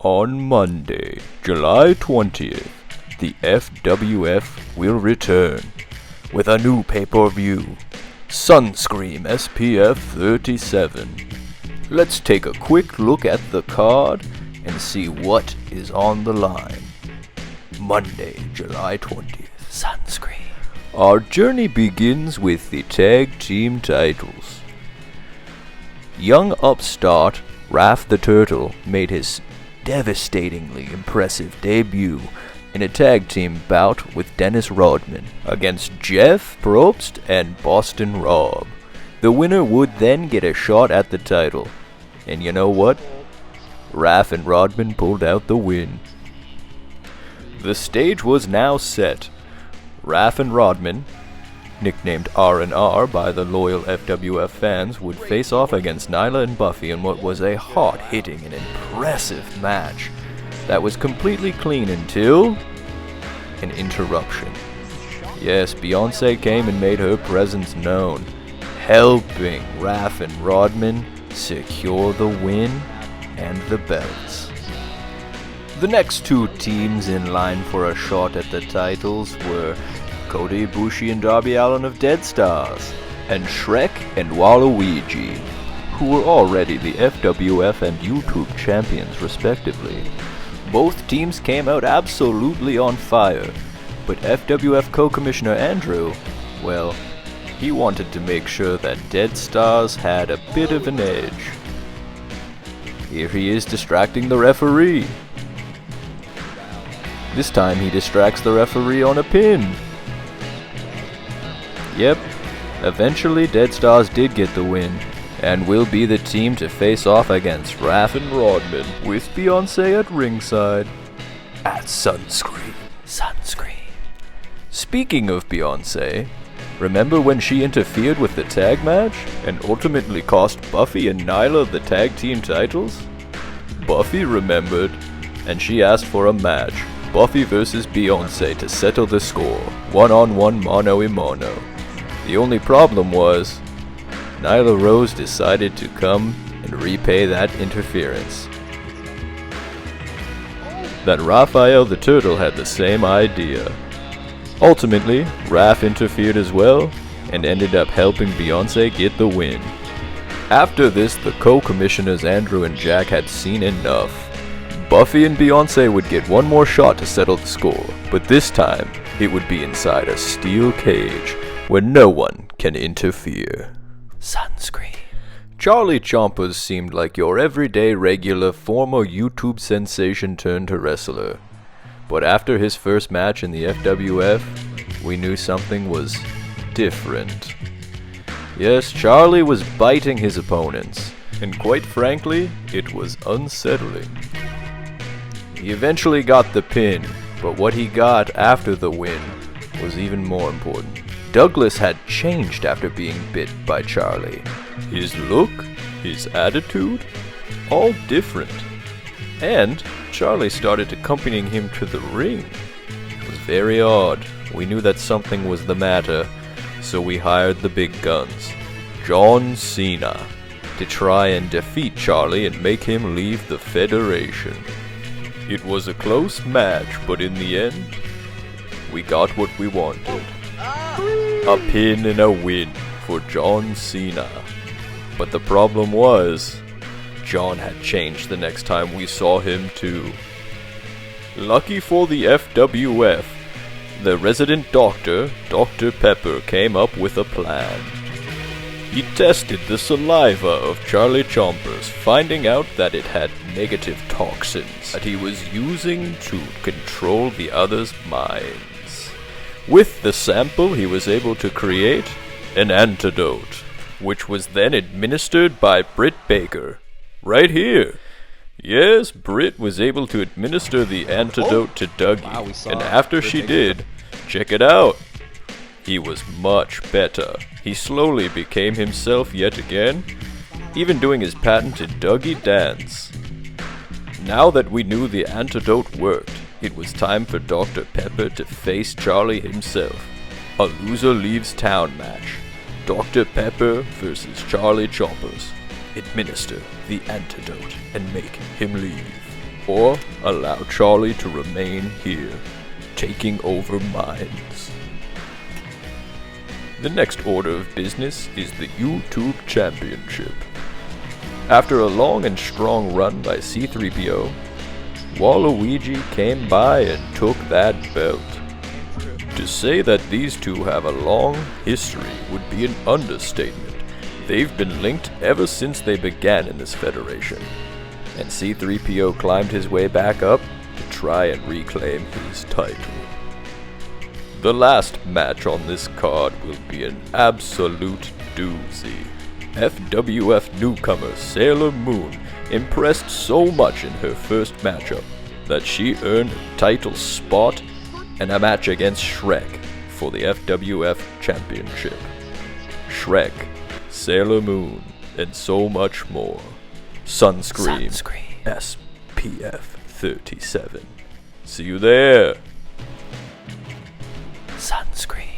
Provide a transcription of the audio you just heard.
On Monday, July 20th, the FWF will return with a new pay-per-view, Sunscream SPF 37. Let's take a quick look at the card and see what is on the line. Monday, July 20th, Sunscream. Our journey begins with the tag team titles. Young upstart Raph the Turtle made his devastatingly impressive debut in a tag team bout with Dennis Rodman against Jeff Probst and Boston Rob. The winner would then get a shot at the title. And you know what? Raph and Rodman pulled out the win. The stage was now set. Raph and Rodman, nicknamed R&R by the loyal FWF fans, would face off against Nyla and Buffy in what was a hard-hitting and impressive match that was completely clean until an interruption. Yes, Beyonce came and made her presence known, helping Raph and Rodman secure the win and the belts. The next two teams in line for a shot at the titles were Kota Ibushi and Darby Allin of Dead Stars, and Shrek and Waluigi, who were already the FWF and YouTube champions respectively. Both teams came out absolutely on fire, but FWF co-commissioner Andrew, well, he wanted to make sure that Dead Stars had a bit of an edge. Here he is distracting the referee. This time he distracts the referee on a pin. Yep, eventually Dead Stars did get the win, and will be the team to face off against Raph and Rodman, with Beyonce at ringside. At Sunscream. Speaking of Beyonce, remember when she interfered with the tag match, and ultimately cost Buffy and Nyla the tag team titles? Buffy remembered, and she asked for a match, Buffy versus Beyonce, to settle the score, one-on-one mano-a-mano. The only problem was, Nyla Rose decided to come and repay that interference. Then Raphael the Turtle had the same idea. Ultimately, Raph interfered as well, and ended up helping Beyonce get the win. After this, the co-commissioners Andrew and Jack had seen enough. Buffy and Beyonce would get one more shot to settle the score, but this time, it would be inside a steel cage, where no one can interfere. Sunscreen. Charlie Chompers seemed like your everyday regular former YouTube sensation turned wrestler. But after his first match in the FWF, we knew something was different. Yes, Charlie was biting his opponents, and quite frankly, it was unsettling. He eventually got the pin, but what he got after the win was even more important. Douglas had changed after being bit by Charlie. His look, his attitude, all different. And Charlie started accompanying him to the ring. It was very odd. We knew that something was the matter, so we hired the big guns, John Cena, to try and defeat Charlie and make him leave the Federation. It was a close match, but in the end, we got what we wanted. A pin and a win for John Cena. But the problem was, John had changed the next time we saw him too. Lucky for the FWF, the resident doctor, Dr. Pepper, came up with a plan. He tested the saliva of Charlie Chompers, finding out that it had negative toxins that he was using to control the others' minds. With the sample, he was able to create an antidote, which was then administered by Britt Baker. Right here. Yes, Britt was able to administer the antidote to Dougie, and after she did, check it out. He was much better. He slowly became himself yet again, even doing his patented Dougie dance. Now that we knew the antidote worked, it was time for Dr. Pepper to face Charlie himself. A loser leaves town match. Dr. Pepper versus Charlie Chompers. Administer the antidote and make him leave. or allow Charlie to remain here, taking over minds. The next order of business is the YouTube Championship. After a long and strong run by C-3PO, Waluigi came by and took that belt. To say that these two have a long history would be an understatement. They've been linked ever since they began in this federation, and C-3PO climbed his way back up to try and reclaim his title. The last match on this card will be an absolute doozy. FWF newcomer Sailor Moon impressed so much in her first matchup that she earned a title spot and a match against Shrek for the FWF Championship. Shrek, Sailor Moon, and so much more. Sunscream. SPF 37. See you there. Sunscream.